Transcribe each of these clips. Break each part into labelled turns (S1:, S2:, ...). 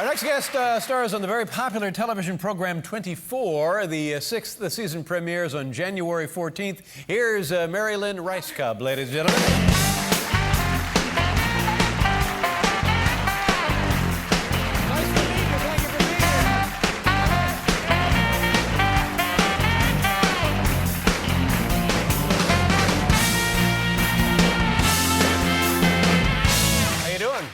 S1: next guest stars on the very popular television program 24. The sixth season premieres on January 14th. Here's Lynn Rajskub, ladies and gentlemen. Nice to meet you. Thank you for being here. How you doing?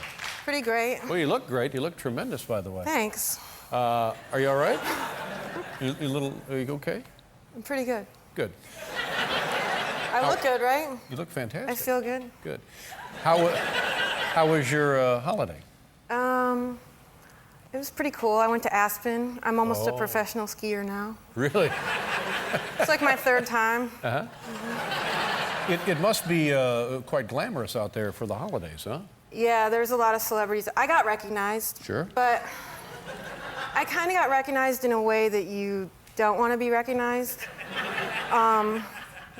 S2: Pretty great.
S1: Well, you look great. You look tremendous, by the way.
S2: Thanks.
S1: Are you all right? Are you okay?
S2: I'm pretty good.
S1: Good.
S2: I look good, right?
S1: You look fantastic.
S2: I feel good.
S1: Good. How was your holiday?
S2: It was pretty cool. I went to Aspen. I'm almost a professional skier now.
S1: Really?
S2: It's like my third time.
S1: Uh-huh. Mm-hmm. It must be quite glamorous out there for the holidays, huh?
S2: Yeah, there's a lot of celebrities. I got recognized.
S1: Sure.
S2: But I kind of got recognized in a way that you don't want to be recognized. Let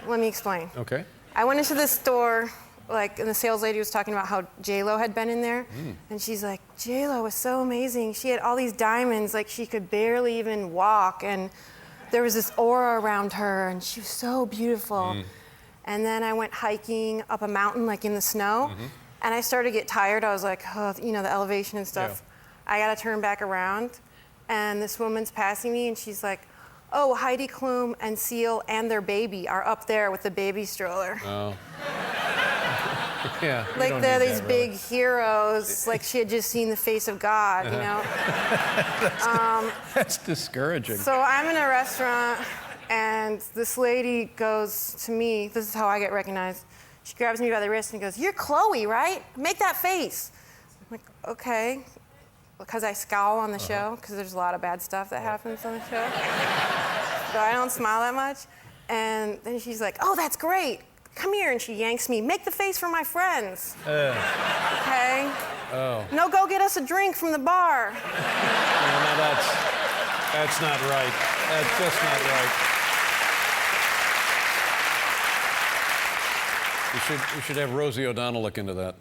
S2: me explain.
S1: Okay.
S2: I went into this store, and the sales lady was talking about how J-Lo had been in there. And she's like, J-Lo was so amazing. She had all these diamonds, like she could barely even walk. And there was this aura around her, and she was so beautiful. And then I went hiking up a mountain, like in the snow. And I started to get tired. I was like, oh, the elevation and stuff. Yeah. I got to turn back around. And this woman's passing me, and she's like, oh, Heidi Klum and Seal and their baby are up there with the baby stroller.
S1: Oh. Yeah.
S2: Like they're these big heroes, like she had just seen the face of God, you know?
S1: That's discouraging.
S2: So I'm in a restaurant, and this lady goes to me, this is how I get recognized. She grabs me by the wrist and goes, you're Chloe, right? Make that face. I'm like, okay. Because I scowl on the show, because there's a lot of bad stuff that happens on the show. So I don't smile that much. And then she's like, oh, that's great. Come here. And she yanks me. Make the face for my friends. Okay?
S1: Oh.
S2: No, go get us a drink from the bar.
S1: No, that's not right. That's just not right. We should have Rosie O'Donnell look into that.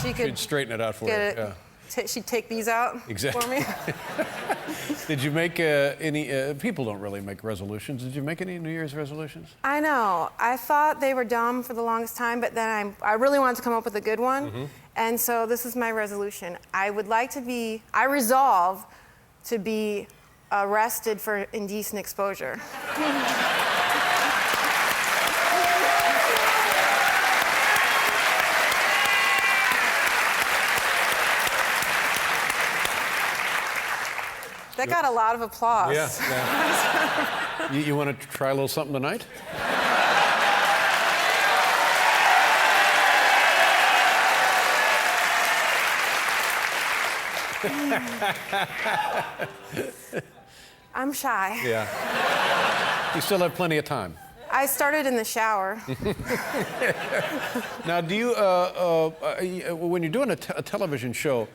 S1: She'd straighten it out for you. Yeah.
S2: She'd take these out for me.
S1: Did you make any? People don't really make resolutions. Did you make any New Year's resolutions?
S2: I know. I thought they were dumb for the longest time, but then I really wanted to come up with a good one. And so this is my resolution. I resolve to be arrested for indecent exposure. That got a lot of applause.
S1: Yeah. You want to try a little something tonight?
S2: I'm shy.
S1: Yeah. You still have plenty of time.
S2: I started in the shower.
S1: Now, do you, when you're doing a television show,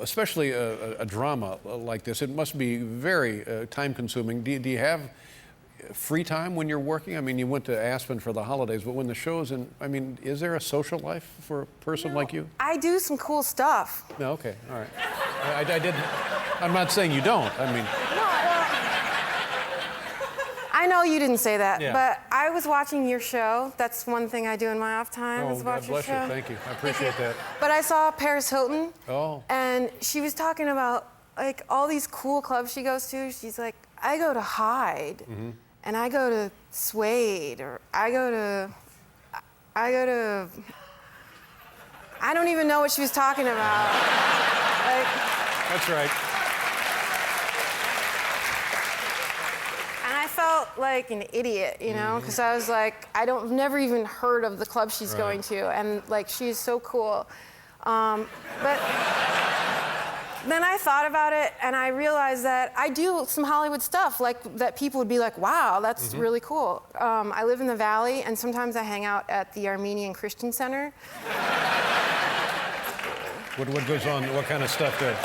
S1: especially a drama like this, it must be very time-consuming. Do you have free time when you're working? I mean, you went to Aspen for the holidays, but when the show's in, I mean, is there a social life for a person like you?
S2: I do some cool stuff.
S1: No, okay, all right. I didn't. I'm not saying you don't. I mean.
S2: No, well, I know you didn't say that, but I was watching your show. That's one thing I do in my off time. Is watch your show.
S1: God bless you. Thank you. I appreciate that.
S2: But I saw Paris Hilton.
S1: Oh.
S2: And she was talking about like all these cool clubs she goes to. She's like, I go to Hyde, and I go to Suede, or I go to. I don't even know what she was talking about. Like.
S1: That's right.
S2: And I felt like an idiot, you know, because I was like, never even heard of the club she's going to, and like she's so cool. But then I thought about it, and I realized that I do some Hollywood stuff, like that people would be like, wow, that's really cool. I live in the Valley, and sometimes I hang out at the Armenian Christian Center.
S1: What goes on? What kind of stuff there?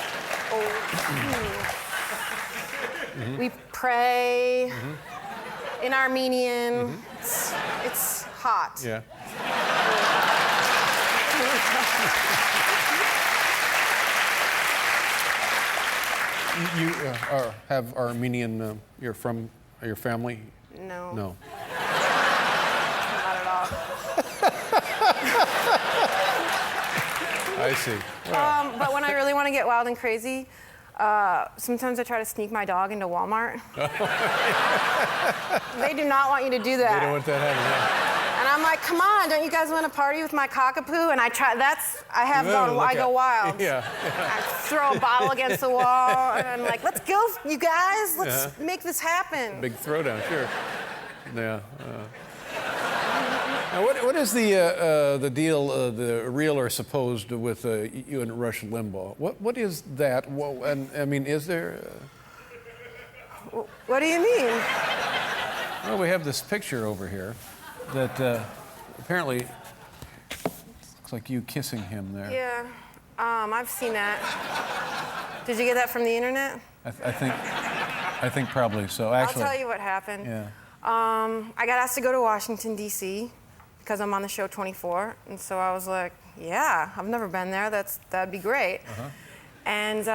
S2: We pray in Armenian. It's hot.
S1: Yeah. You have Armenian, you're from your family?
S2: No.
S1: No.
S2: Not at all.
S1: I see.
S2: But when I really want to get wild and crazy, sometimes I try to sneak my dog into Walmart. They do not want you to do that.
S1: They don't want that happening.
S2: And I'm like, come on, don't you guys want to party with my cockapoo? And I go wild.
S1: Yeah.
S2: I throw a bottle against the wall, and I'm like, let's go, you guys. Let's make this happen.
S1: Big throwdown, sure. Yeah. Now, what is the deal, the real or supposed, with you and Rush Limbaugh? What is that? And I mean, is there?
S2: What do you mean?
S1: Well, we have this picture over here that apparently looks like you kissing him there.
S2: Yeah, I've seen that. Did you get that from the internet?
S1: I think probably so. Actually,
S2: I'll tell you what happened.
S1: Yeah.
S2: I got asked to go to Washington, D.C. because I'm on the show 24. And so I was like, yeah, I've never been there. That'd be great. And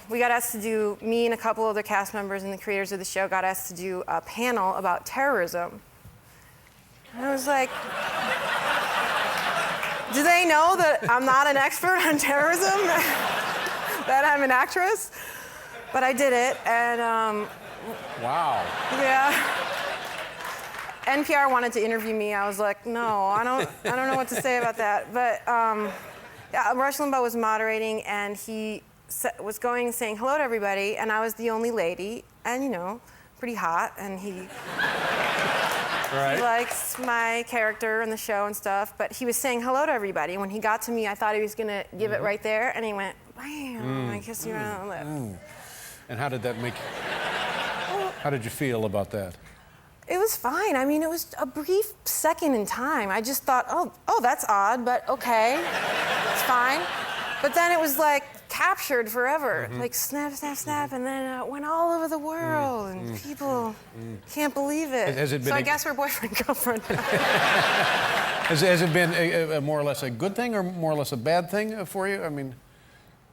S2: we got asked to do, me and a couple other cast members and the creators of the show got asked to do a panel about terrorism. And I was like, do they know that I'm not an expert on terrorism? That I'm an actress? But I did it, and
S1: Wow.
S2: yeah. NPR wanted to interview me. I was like, no, I don't know what to say about that. But yeah, Rush Limbaugh was moderating, and he was going and saying hello to everybody, and I was the only lady, and you know, pretty hot, and he likes my character in the show and stuff. But he was saying hello to everybody. And when he got to me, I thought he was gonna give it right there, and he went, bam, I kissed me right on the lips.
S1: And how did that make you? How did you feel about that?
S2: It was fine. I mean, it was a brief second in time. I just thought, oh, that's odd, but okay, it's fine. But then it was like captured forever, like snap, snap, snap, and then it went all over the world, and people can't believe it.
S1: Has it been
S2: so I guess we're boyfriend girlfriend now.
S1: Has it been a more or less a good thing or more or less a bad thing for you? I mean,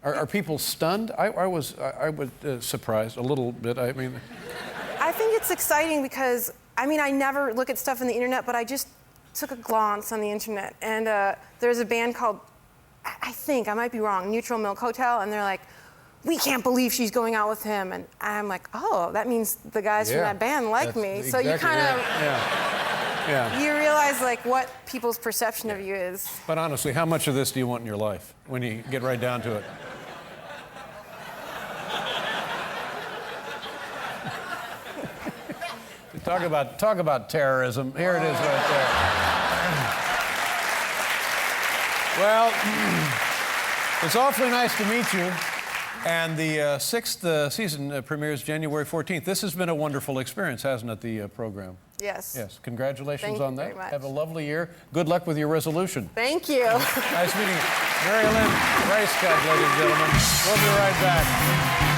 S1: are people stunned? I was surprised a little bit. I mean,
S2: I think it's exciting because, I mean, I never look at stuff on the internet, but I just took a glance on the internet. And there's a band called, I might be wrong, Neutral Milk Hotel, and they're like, we can't believe she's going out with him. And I'm like, oh, that means the guys from that band like me.
S1: Exactly
S2: so you kind of,
S1: yeah.
S2: you realize like what people's perception of you is.
S1: But honestly, how much of this do you want in your life when you get right down to it? Talk about terrorism. Here it is right there. Well, it's awfully nice to meet you. And the sixth season premieres January 14th. This has been a wonderful experience, hasn't it, the program?
S2: Yes.
S1: Yes. Congratulations
S2: Thank
S1: on
S2: you
S1: that.
S2: very much.
S1: Have a lovely year. Good luck with your resolution.
S2: Thank you.
S1: Nice meeting you. Lynn Rajskub, ladies and gentlemen. We'll be right back.